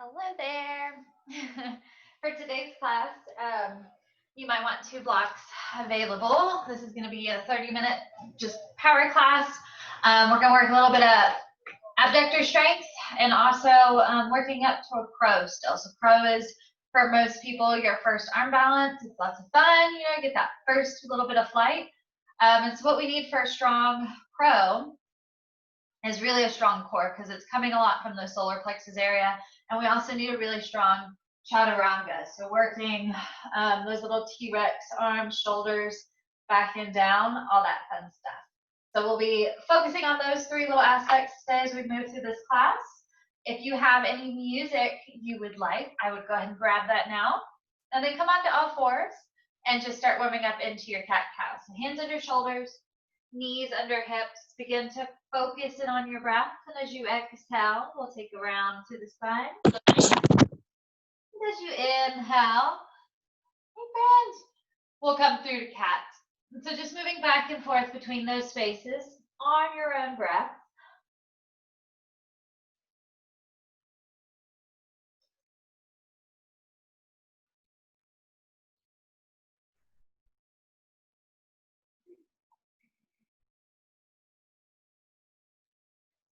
Hello there. For today's class, you might want 2 blocks available. This is going to be a 30-minute just power class. We're going to work a little bit of abductor strength and also working up to a crow still. So crow is, for most people, your first arm balance. It's lots of fun, get that first little bit of flight. And so what we need for a strong crow is really a strong core because it's coming a lot from the solar plexus area. And we also need a really strong chaturanga. So working those little T-Rex arms, shoulders, back and down, all that fun stuff. So we'll be focusing on those 3 little aspects today as we move through this class. If you have any music you would like, I would go ahead and grab that now. And then come onto all fours and just start warming up into your cat-cow. So hands under shoulders, knees under hips. Begin to focus in on your breath. And as you exhale, we'll take a round through the spine. And as you inhale, hey friends, we'll come through to cat. And so just moving back and forth between those spaces on your own breath.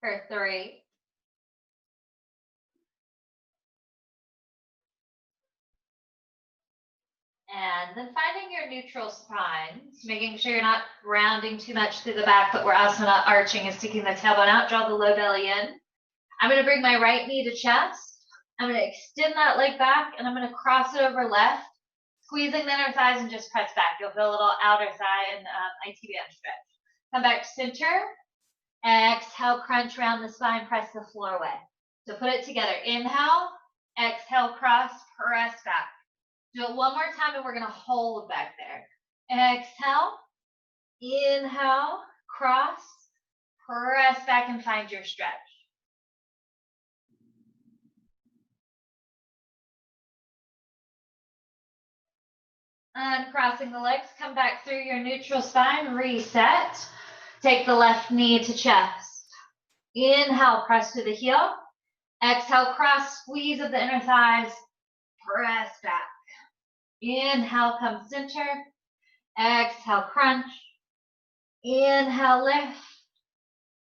For 3. And then finding your neutral spine, so making sure you're not rounding too much through the back, but we're also not arching and sticking the tailbone out. Draw the low belly in. I'm going to bring my right knee to chest. I'm going to extend that leg back, and I'm going to cross it over left, squeezing the inner thighs and just press back. You'll feel a little outer thigh and IT band stretch. Come back to center. Exhale, crunch around the spine, press the floor away. So put it together. Inhale, exhale, cross, press back. Do it one more time, and we're going to hold back there. Exhale, inhale, cross, press back, and find your stretch. Uncrossing the legs, come back through your neutral spine, reset. Take the left knee to chest. Inhale, press to the heel. Exhale, cross, squeeze of the inner thighs, press back. Inhale, come center. Exhale, crunch. Inhale, lift.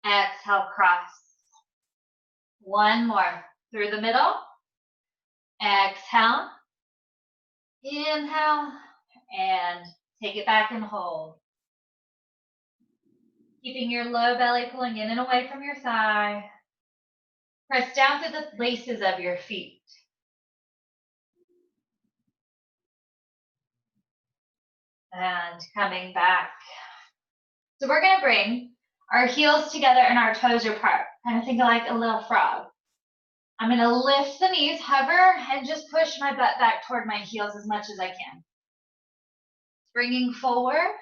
Exhale, cross. One more. Through the middle. Exhale. Inhale. And take it back and hold. Keeping your low belly pulling in and away from your thigh. Press down through the laces of your feet. And coming back. So we're going to bring our heels together and our toes apart. Kind of think of like a little frog. I'm going to lift the knees, hover, and just push my butt back toward my heels as much as I can. Bringing forward,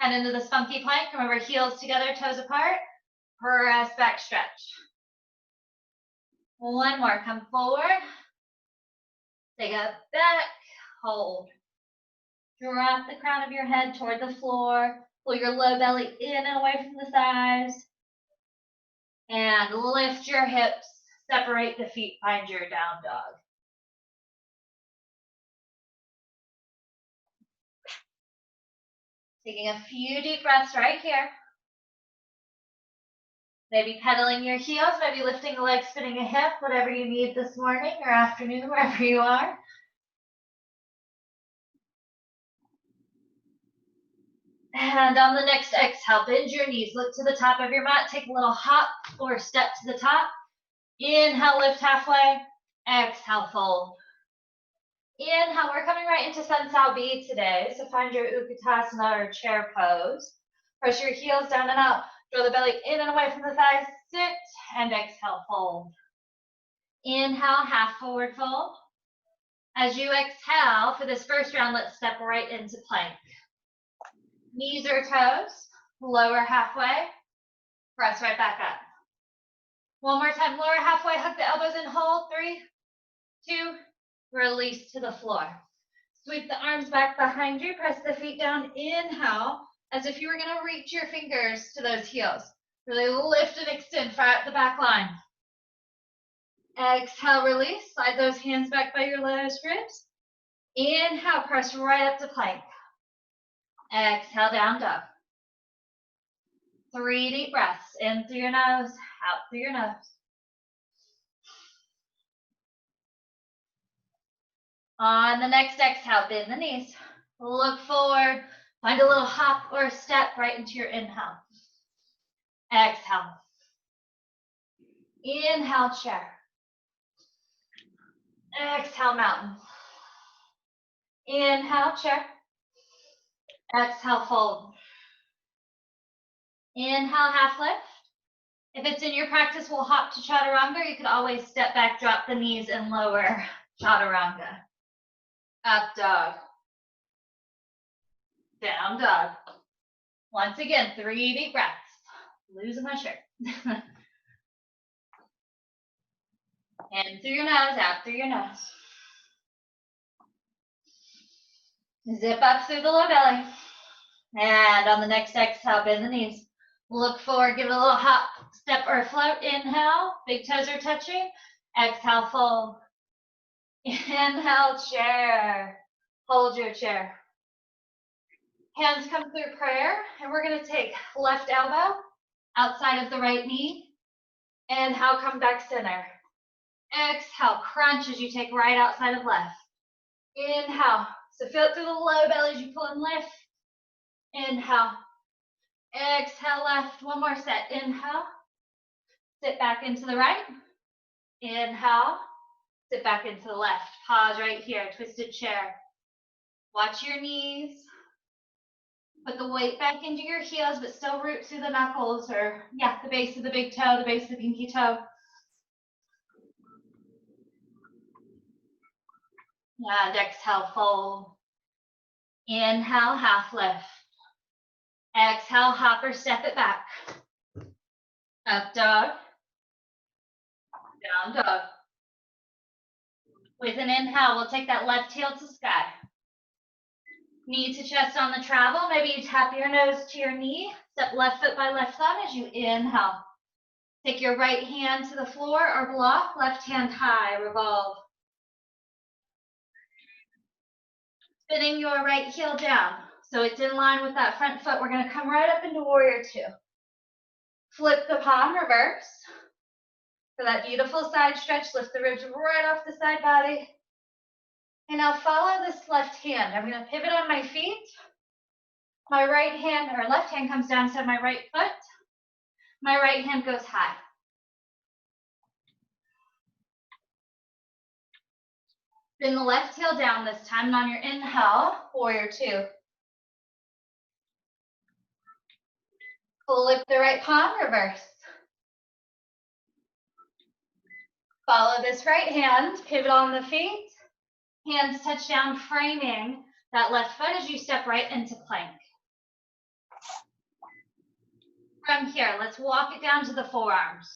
and into this funky plank. Remember, heels together, toes apart. Press back, stretch. One more, come forward. Take a back, hold. Drop the crown of your head toward the floor. Pull your low belly in and away from the thighs. And lift your hips. Separate the feet. Find your down dog. Taking a few deep breaths right here. Maybe pedaling your heels, maybe lifting a leg, spinning a hip, whatever you need this morning or afternoon, wherever you are. And on the next exhale, bend your knees, look to the top of your mat, take a little hop or step to the top. Inhale, lift halfway. Exhale, fold. Inhale, we're coming right into Sun Sao B today. So find your Utkatasana or chair pose. Press your heels down and out. Draw the belly in and away from the thighs. Sit and exhale, fold. Inhale, half forward fold. As you exhale, for this first round, let's step right into plank. Knees or toes, lower halfway, press right back up. One more time, lower halfway, hug the elbows and hold. 3, 2, release to the floor. Sweep the arms back behind you, press the feet down, inhale, as if you were gonna reach your fingers to those heels. Really lift and extend far out the back line. Exhale, release. Slide those hands back by your lowest ribs. Inhale, press right up to plank. Exhale, down dog. 3 deep breaths. In through your nose, out through your nose. On the next exhale, bend the knees. Look forward. Find a little hop or step right into your inhale. Exhale. Inhale, chair. Exhale, mountain. Inhale, chair. Exhale, fold. Inhale, half lift. If it's in your practice, we'll hop to chaturanga. You could always step back, drop the knees, and lower chaturanga. Up dog. Down dog. Once again, 3 deep breaths. Losing my shirt. In through your nose, out through your nose. Zip up through the low belly. And on the next exhale, bend the knees. Look forward, give it a little hop, step or float. Inhale, big toes are touching. Exhale, fold. Inhale, chair. Hold your chair. Hands come through prayer, and we're going to take left elbow outside of the right knee. Inhale, come back center. Exhale, crunch as you take right outside of left. Inhale. So feel it through the low belly as you pull and lift. Inhale. Exhale, left. One more set. Inhale. Sit back into the right. Inhale. Sit back into the left. Pause right here. Twisted chair. Watch your knees. Put the weight back into your heels, but still root through the knuckles or, yeah, the base of the big toe, the base of the pinky toe. And exhale, fold. Inhale, half lift. Exhale, hop or step it back. Up dog. Down dog. With an inhale, we'll take that left heel to sky. Knee to chest on the travel. Maybe you tap your nose to your knee. Step left foot by left thumb as you inhale. Take your right hand to the floor or block. Left hand high, revolve. Spinning your right heel down. So it's in line with that front foot. We're going to come right up into warrior two. Flip the palm, reverse. For that beautiful side stretch, lift the ribs right off the side body. And now follow this left hand. I'm going to pivot on my feet. My right hand or left hand comes down to my right foot. My right hand goes high. Bring the left heel down this time, and on your inhale, warrior two. Flip the right palm, reverse. Follow this right hand, pivot on the feet. Hands touch down, framing that left foot as you step right into plank. From here, let's walk it down to the forearms.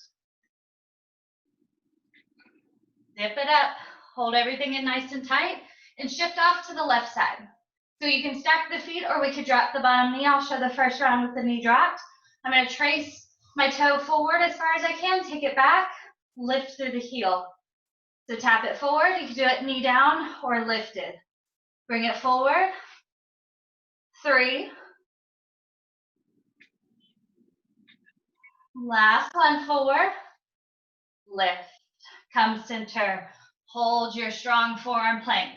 Zip it up, hold everything in nice and tight, and shift off to the left side. So you can stack the feet, or we could drop the bottom knee. I'll show the first round with the knee dropped. I'm going to trace my toe forward as far as I can, take it back, lift through the heel. So tap it forward, you can do it knee down or lifted. Bring it forward, 3. Last one, forward, lift, come center. Hold your strong forearm plank.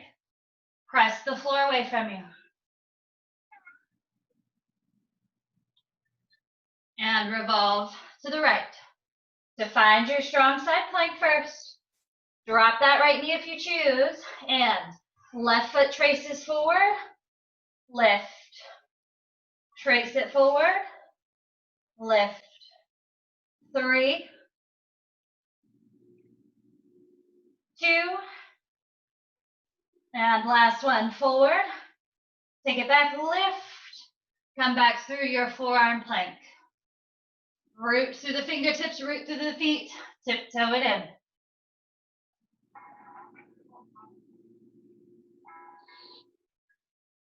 Press the floor away from you. And revolve to the right. To find your strong side plank first. Drop that right knee if you choose. And left foot traces forward. Lift. Trace it forward. Lift. 3, 2, and last one, forward. Take it back, lift. Come back through your forearm plank. Root through the fingertips, root through the feet, tiptoe it in.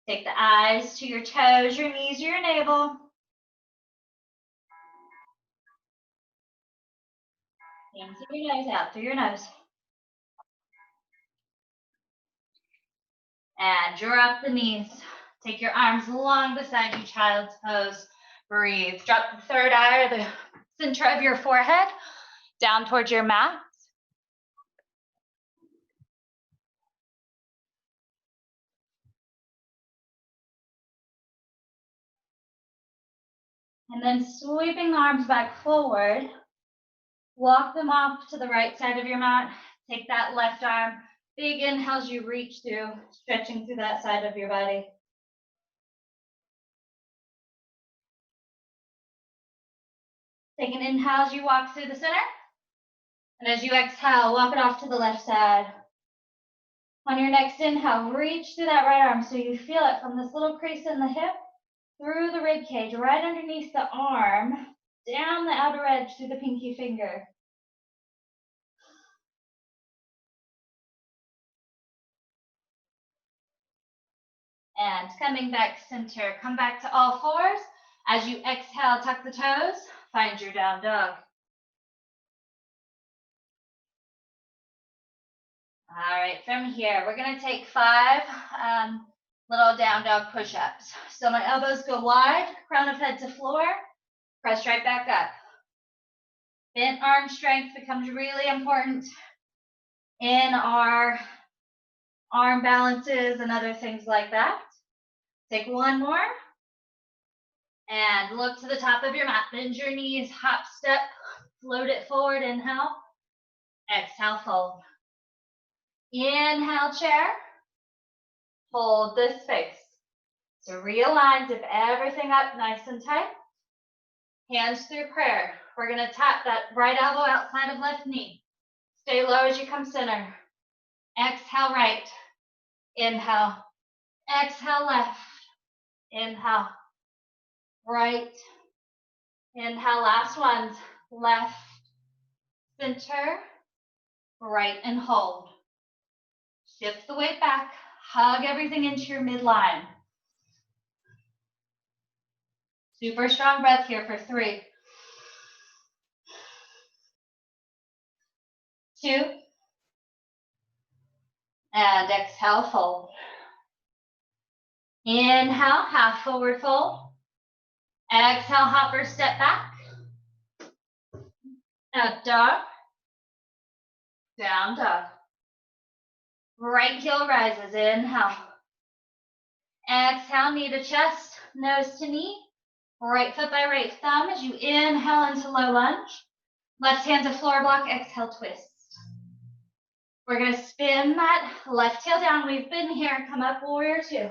Take the eyes to your toes, your knees, your navel. In through your nose, out through your nose. And drop the knees. Take your arms along beside you, child's pose. Breathe. Drop the third eye, or the center of your forehead, down towards your mat. And then sweeping the arms back forward, walk them off to the right side of your mat. Take that left arm. Big inhale as you reach through, stretching through that side of your body. Take an inhale as you walk through the center. And as you exhale, walk it off to the left side. On your next inhale, reach through that right arm so you feel it from this little crease in the hip, through the rib cage, right underneath the arm, down the outer edge through the pinky finger. And coming back center, come back to all fours. As you exhale, tuck the toes, find your down dog. All right, from here, we're gonna take 5 little down dog push-ups. So my elbows go wide, crown of head to floor, press right back up. Bent arm strength becomes really important in our arm balances and other things like that. Take one more. And look to the top of your mat. Bend your knees, hop, step, float it forward, inhale. Exhale, fold. Inhale, chair. Hold this space. So realign, dip everything up nice and tight. Hands through prayer. We're gonna tap that right elbow outside of left knee. Stay low as you come center. Exhale, right. Inhale. Exhale, left. Inhale. Right. Inhale, last ones. Left, center, right, and hold. Shift the weight back. Hug everything into your midline. Super strong breath here for 3, 2, and exhale, fold. Inhale, half forward fold. Exhale, hopper, step back. Up dog. Down dog. Right heel rises, inhale. Exhale, knee to chest, nose to knee. Right foot by right thumb as you inhale into low lunge. Left hand to floor block, exhale, twist. We're gonna spin that left heel down. We've been here, come up, warrior 2.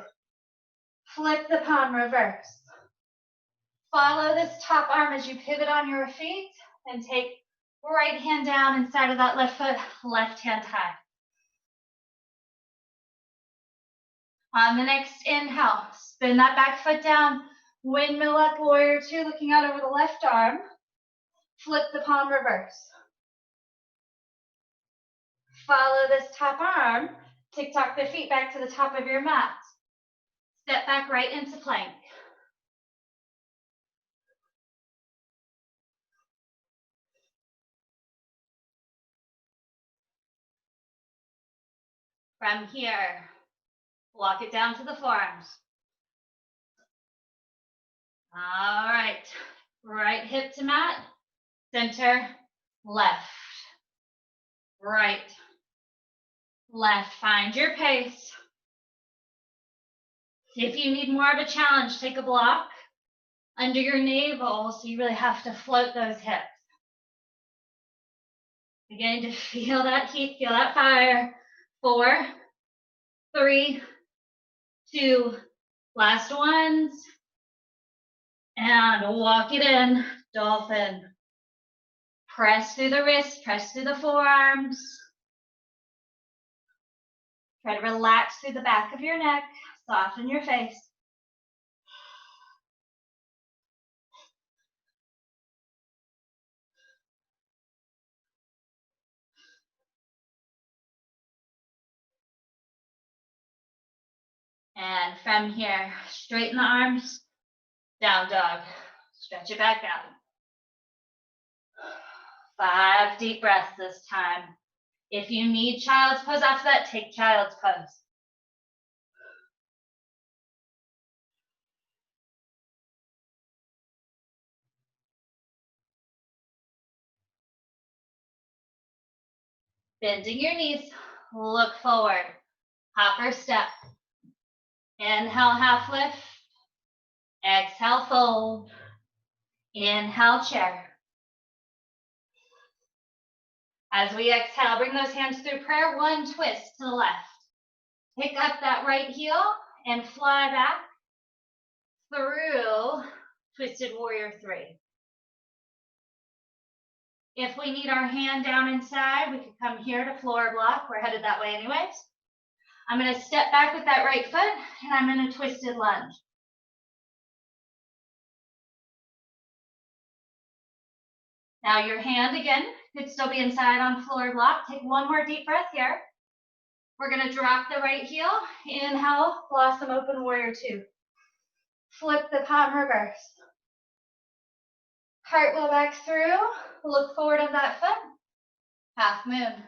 Flip the palm, reverse. Follow this top arm as you pivot on your feet and take right hand down inside of that left foot, left hand high. On the next inhale, spin that back foot down, windmill up, warrior 2, looking out over the left arm. Flip the palm, reverse. Follow this top arm, tick-tock the feet back to the top of your mat. Step back right into plank. From here, walk it down to the forearms. All right, right hip to mat, center, left, right, left. Find your pace. If you need more of a challenge, take a block under your navel so you really have to float those hips. Beginning to feel that heat, feel that fire. 4, 3, 2, last ones. And walk it in, dolphin. Press through the wrists, press through the forearms. Try to relax through the back of your neck, soften your face. And from here, straighten the arms, down dog. Stretch it back out. 5 deep breaths this time. If you need child's pose after that, take child's pose. Bending your knees, look forward. Hopper step. Inhale, half lift. Exhale, fold. Inhale, chair. As we exhale, bring those hands through prayer. One twist to the left. Pick up that right heel and fly back through Twisted Warrior 3. If we need our hand down inside, we could come here to floor block. We're headed that way anyways. I'm going to step back with that right foot, and I'm in a twisted lunge. Now your hand, again, could still be inside on floor block. Take one more deep breath here. We're going to drop the right heel. Inhale, blossom open, warrior 2. Flip the palm, reverse. Cartwheel back through. Look forward of that foot. Half moon.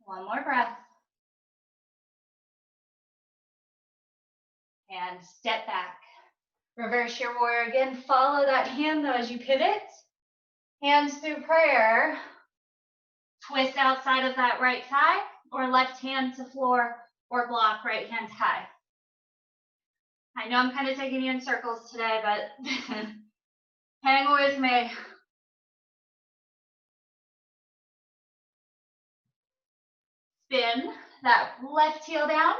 One more breath. And step back. Reverse your warrior again. Follow that hand though as you pivot. Hands through prayer. Twist outside of that right thigh or left hand to floor or block, right hand high. I know I'm kind of taking you in circles today, but hang with me. Spin that left heel down.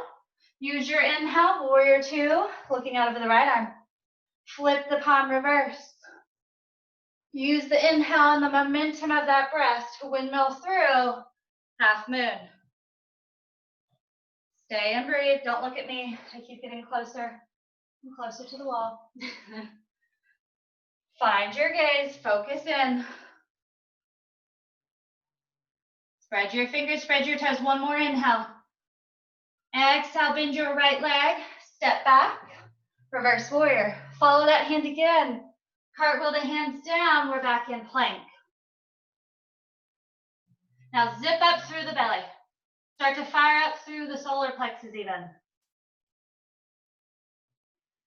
Use your inhale, warrior 2, looking out over the right arm. Flip the palm, reverse. Use the inhale and the momentum of that breath to windmill through, half moon. Stay and breathe, don't look at me. I keep getting closer and closer to the wall. Find your gaze, focus in. Spread your fingers, spread your toes. One more inhale. Exhale, bend your right leg, step back, reverse warrior. Follow that hand again. Cartwheel the hands down, we're back in plank. Now zip up through the belly. Start to fire up through the solar plexus even.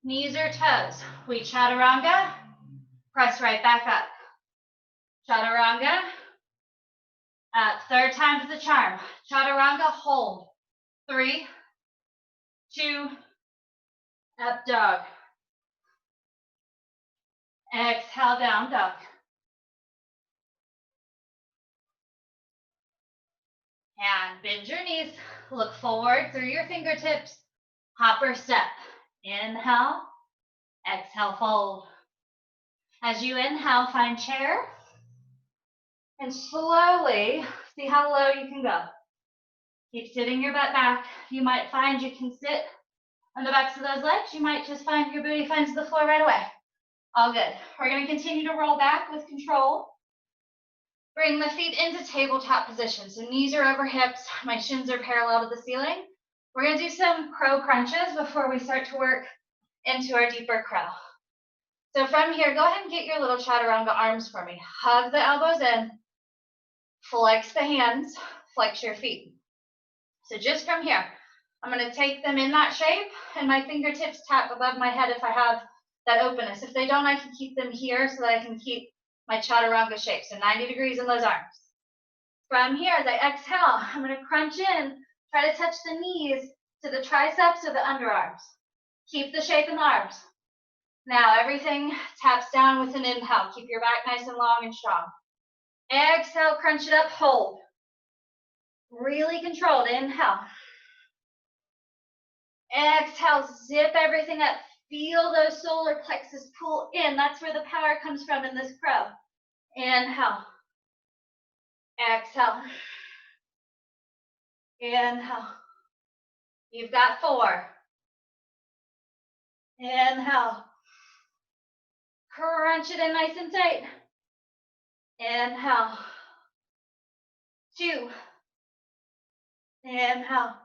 Knees or toes. We chaturanga, press right back up. Chaturanga, third time's the charm. Chaturanga, hold. 3, 2, up dog. Exhale, down dog. And bend your knees, look forward through your fingertips, hopper step. Inhale, exhale, fold. As you inhale, find chair, and slowly see how low you can go. Keep sitting your butt back. You might find you can sit on the backs of those legs. You might just find your booty finds the floor right away. All good. We're going to continue to roll back with control. Bring the feet into tabletop position. So knees are over hips. My shins are parallel to the ceiling. We're going to do some crow crunches before we start to work into our deeper crow. So from here, go ahead and get your little chaturanga arms for me. Hug the elbows in. Flex the hands. Flex your feet. So just from here, I'm going to take them in that shape, and my fingertips tap above my head if I have that openness. If they don't, I can keep them here so that I can keep my chaturanga shape. So 90 degrees in those arms. From here, as I exhale, I'm going to crunch in, try to touch the knees to the triceps or the underarms. Keep the shape in the arms. Now everything taps down with an inhale. Keep your back nice and long and strong. Exhale, crunch it up, hold. Really controlled, inhale. Exhale, zip everything up. Feel those solar plexus pull in. That's where the power comes from in this crow. Inhale. Exhale. Inhale. You've got 4. Inhale. Crunch it in nice and tight. Inhale. 2. Inhale.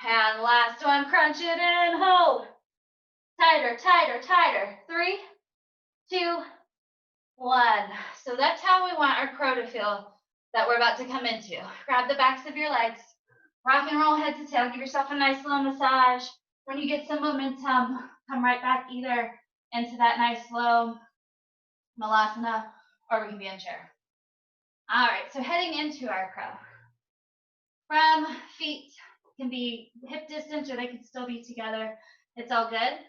And last one, crunch it in, hold. Tighter, tighter, tighter. 3, 2, 1. So that's how we want our crow to feel that we're about to come into. Grab the backs of your legs. Rock and roll head to tail. Give yourself a nice little massage. When you get some momentum, come right back either into that nice slow malasana, or we can be in chair. All right, so heading into our crow. From feet can be hip distance or they can still be together. It's all good.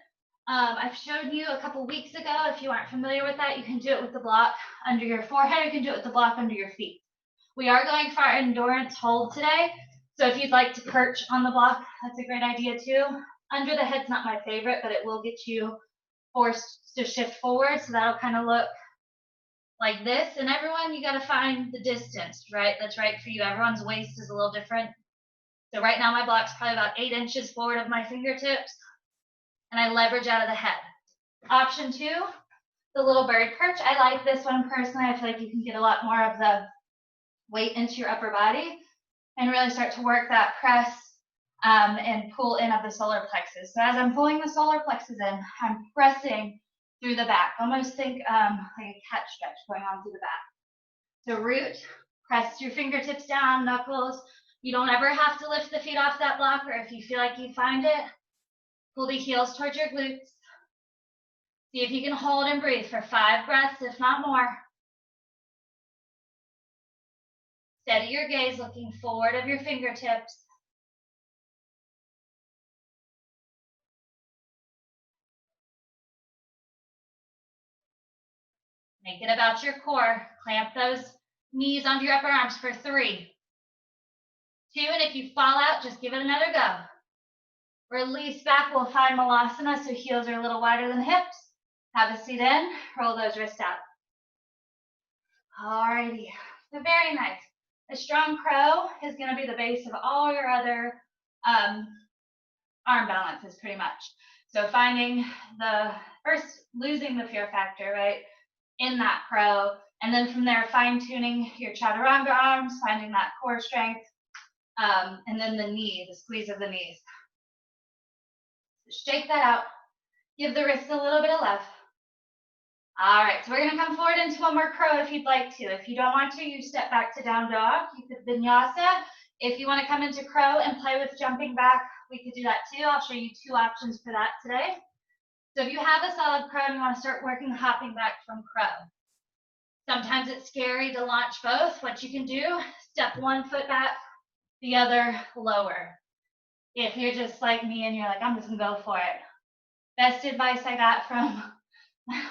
I've showed you a couple weeks ago, if you aren't familiar with that, you can do it with the block under your forehead, or you can do it with the block under your feet. We are going for our endurance hold today. So if you'd like to perch on the block, that's a great idea too. Under the head's not my favorite, but it will get you forced to shift forward. So that'll kind of look like this. And everyone, you got to find the distance, right? That's right for you. Everyone's waist is a little different. So right now my block's probably about 8 inches forward of my fingertips, and I leverage out of the head. Option 2, the little bird perch. I like this one personally. I feel like you can get a lot more of the weight into your upper body and really start to work that press and pull in of the solar plexus. So as I'm pulling the solar plexus in, I'm pressing through the back. Almost think like a cat stretch going on through the back. So root, press your fingertips down, knuckles. You don't ever have to lift the feet off that block, or if you feel like you find it, pull the heels towards your glutes. See if you can hold and breathe for 5 breaths, if not more. Steady your gaze, looking forward of your fingertips. Make it about your core. Clamp those knees onto your upper arms for 3, 2, and if you fall out, just give it another go. Release back, we'll find malasana, so heels are a little wider than hips. Have a seat in, roll those wrists out. Alrighty, so very nice. A strong crow is gonna be the base of all your other arm balances pretty much. So finding losing the fear factor, right, in that crow, and then from there fine tuning your chaturanga arms, finding that core strength, and then the squeeze of the knees. So shake that out, give the wrists a little bit of love. All right, so we're gonna come forward into one more crow if you'd like to. If you don't want to, you step back to down dog. You could vinyasa. If you wanna come into crow and play with jumping back, we could do that too. I'll show you 2 options for that today. So if you have a solid crow and you wanna start working hopping back from crow. Sometimes it's scary to launch both. What you can do, step 1 foot back, the other lower. If you're just like me and you're like, I'm just gonna go for it. Best advice I got from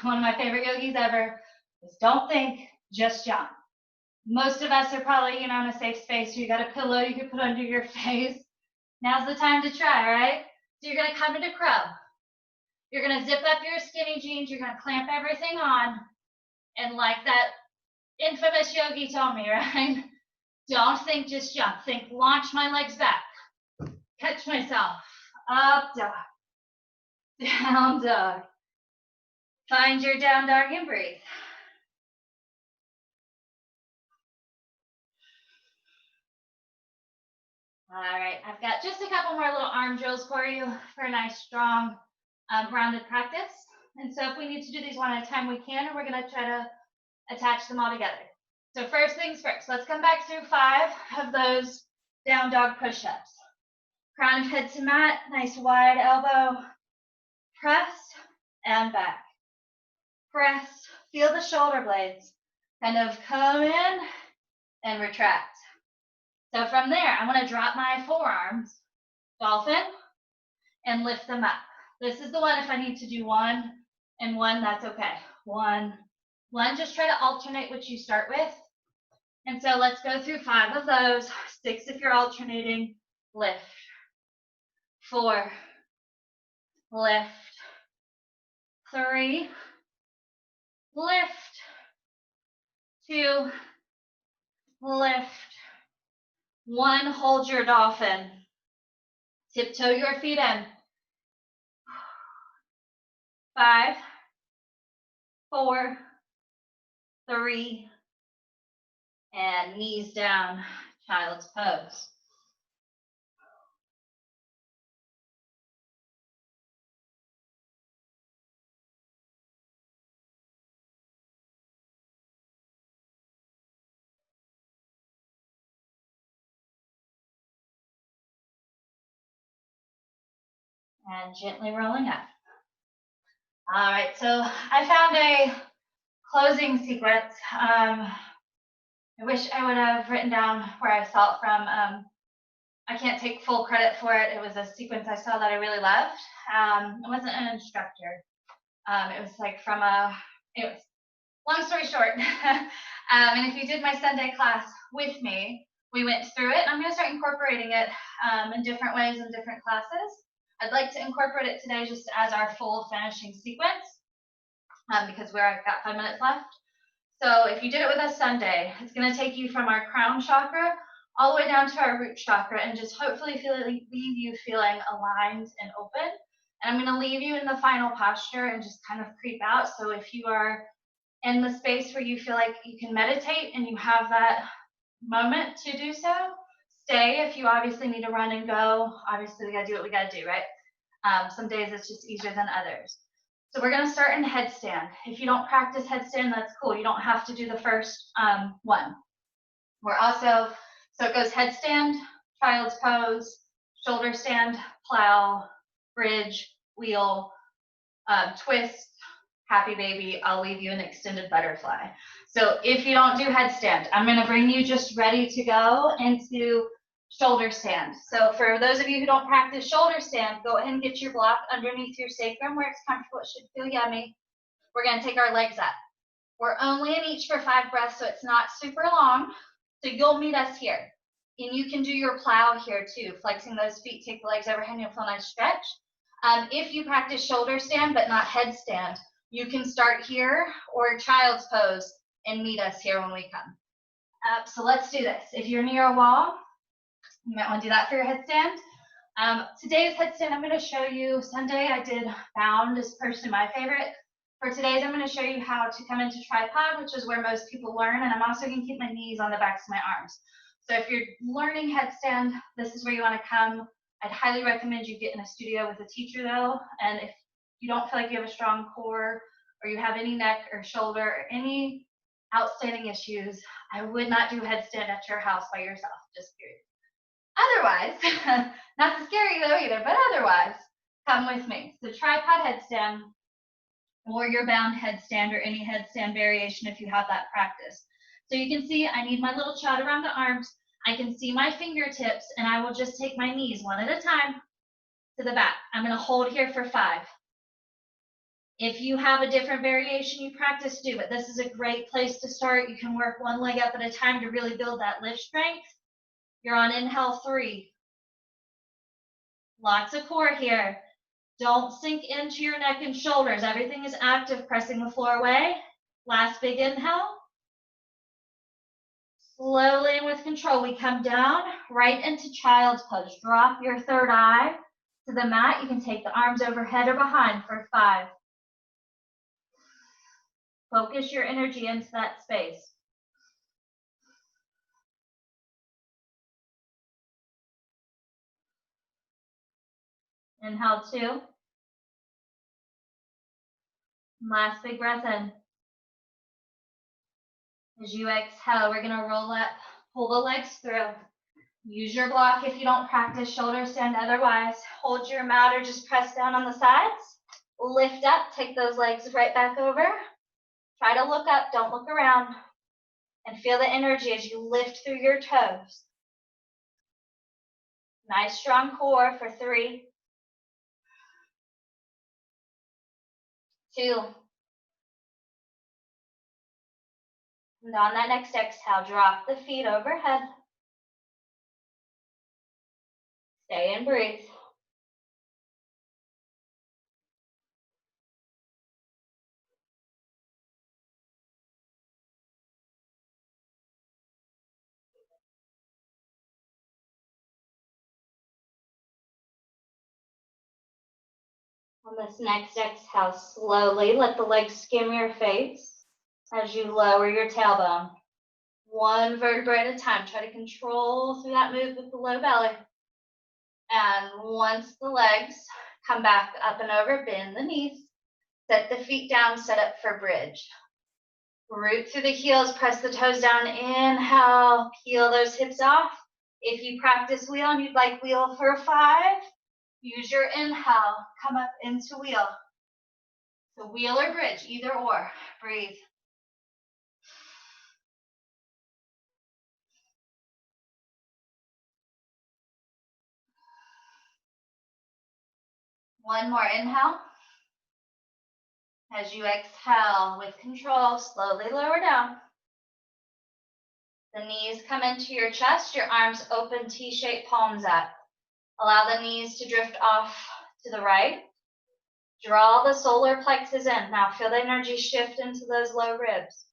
one of my favorite yogis ever is don't think, just jump. Most of us are probably, in a safe space. You got a pillow you can put under your face. Now's the time to try, right? So you're gonna come into crow. You're gonna zip up your skinny jeans. You're gonna clamp everything on. And like that infamous yogi told me, right? Don't think, just jump. Think, launch my legs back. Catch myself. Up dog. Down dog. Find your down dog and breathe. All right, I've got just a couple more little arm drills for you for a nice, strong, rounded practice. And so if we need to do these one at a time, we can, and we're gonna try to attach them all together. So first things first, let's come back through 5 of those down dog push-ups. Crown of head to mat, nice wide elbow, press and back. Press, feel the shoulder blades kind of come in and retract. So from there, I'm gonna drop my forearms, dolphin, and lift them up. This is the one, if I need to do 1 and 1, that's okay. 1, 1, just try to alternate what you start with. And so let's go through 5 of those, 6 if you're alternating, lift, 4, lift, 3, lift, 2, lift, 1, hold your dolphin, tiptoe your feet in, 5, 4, 3, and knees down, child's pose. And gently rolling up. All right, so I found a closing sequence. I wish I would have written down where I saw it from. I can't take full credit for it. It was a sequence I saw that I really loved. It wasn't an instructor. It was like from it was, long story short. And if you did my Sunday class with me, we went through it. I'm going to start incorporating it in different ways in different classes. I'd like to incorporate it today just as our full finishing sequence because I've got 5 minutes left. So if you did it with us Sunday, it's going to take you from our crown chakra all the way down to our root chakra and just hopefully leave you feeling aligned and open. And I'm going to leave you in the final posture and just kind of creep out. So if you are in the space where you feel like you can meditate and you have that moment to do so, stay. If you obviously need to run and go, obviously we got to do what we got to do, right? Some days it's just easier than others. So we're going to start in headstand. If you don't practice headstand, that's cool. You don't have to do the first one. We're also, so it goes headstand, child's pose, shoulder stand, plow, bridge, wheel, twist, happy baby. I'll leave you an extended butterfly. So if you don't do headstand, I'm going to bring you just ready to go into shoulder stand. So for those of you who don't practice shoulder stand, go ahead and get your block underneath your sacrum where it's comfortable. It should feel yummy. We're going to take our legs up. We're only in each for 5 breaths, so it's not super long. So you'll meet us here. And you can do your plow here too, flexing those feet, take the legs overhead, and you'll feel a nice stretch. If you practice shoulder stand but not headstand, you can start here or child's pose and meet us here when we come. So let's do this. If you're near a wall, you might want to do that for your headstand. Today's headstand, I'm going to show you. Sunday I did bound, is personally my favorite. For today's, I'm going to show you how to come into tripod, which is where most people learn, and I'm also going to keep my knees on the backs of my arms. So if you're learning headstand, this is where you want to come. I'd highly recommend you get in a studio with a teacher though, and if you don't feel like you have a strong core or you have any neck or shoulder or any outstanding issues, I would not do headstand at your house by yourself, just period. Otherwise, not to scare you though either, but otherwise, come with me. So tripod headstand, or your bound headstand, or any headstand variation if you have that practice. So you can see I need my little chud around the arms. I can see my fingertips, and I will just take my knees one at a time to the back. I'm going to hold here for 5. If you have a different variation you practice, do it. This is a great place to start. You can work one leg up at a time to really build that lift strength. You're on inhale 3. Lots of core here. Don't sink into your neck and shoulders. Everything is active, pressing the floor away. Last big inhale. Slowly and with control, we come down right into child's pose. Drop your third eye to the mat. You can take the arms overhead or behind for 5. Focus your energy into that space. Inhale 2. Last big breath in. As you exhale, we're going to roll up, pull the legs through. Use your block if you don't practice shoulder stand. Otherwise, hold your mat or just press down on the sides. Lift up, take those legs right back over. Try to look up, don't look around. And feel the energy as you lift through your toes. Nice strong core for 3, 2. And on that next exhale, drop the feet overhead. Stay and breathe. On this next exhale, slowly let the legs skim your face as you lower your tailbone. One vertebra at a time. Try to control through that move with the low belly. And once the legs come back up and over, bend the knees. Set the feet down, set up for bridge. Root through the heels, press the toes down. Inhale, peel those hips off. If you practice wheel and you'd like wheel for 5, use your inhale, come up into wheel. So wheel or bridge, either or. Breathe. One more inhale. As you exhale with control, slowly lower down. The knees come into your chest, your arms open, T-shaped, palms up. Allow the knees to drift off to the right. Draw the solar plexus in. Now feel the energy shift into those low ribs.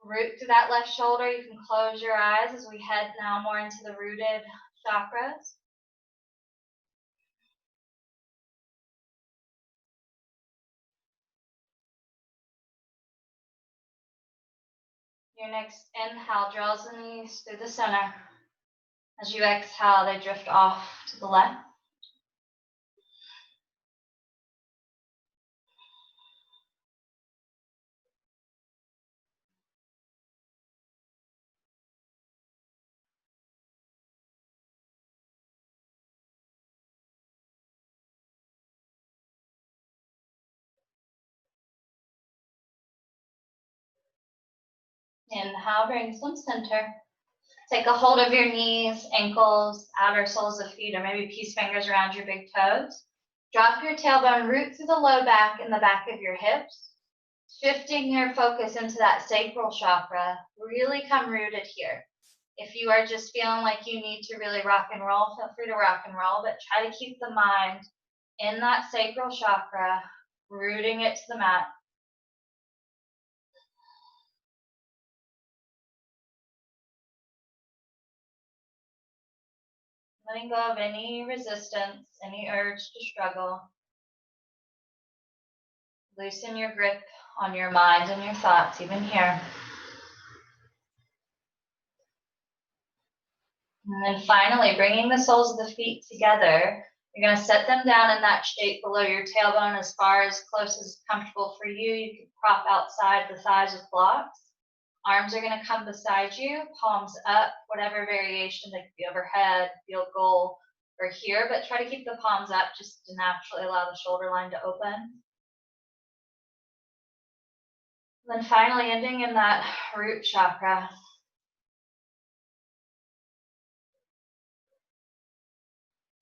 Root through that left shoulder. You can close your eyes as we head now more into the rooted chakras. Your next inhale draws the knees through the center. As you exhale, they drift off to the left. Inhale, bring some center. Take a hold of your knees, ankles, outer soles of feet, or maybe peace fingers around your big toes. Drop your tailbone, root through the low back and the back of your hips. Shifting your focus into that sacral chakra, really come rooted here. If you are just feeling like you need to really rock and roll, feel free to rock and roll, but try to keep the mind in that sacral chakra, rooting it to the mat. Letting go of any resistance, any urge to struggle. Loosen your grip on your mind and your thoughts, even here. And then finally, bringing the soles of the feet together, you're going to set them down in that shape below your tailbone as far as close as comfortable for you. You can prop outside the thighs with blocks. Arms are going to come beside you, palms up, whatever variation. They could be overhead, field goal, or here, but try to keep the palms up just to naturally allow the shoulder line to open. Then finally ending in that root chakra.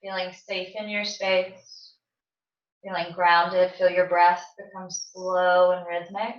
Feeling safe in your space, feeling grounded, feel your breath become slow and rhythmic.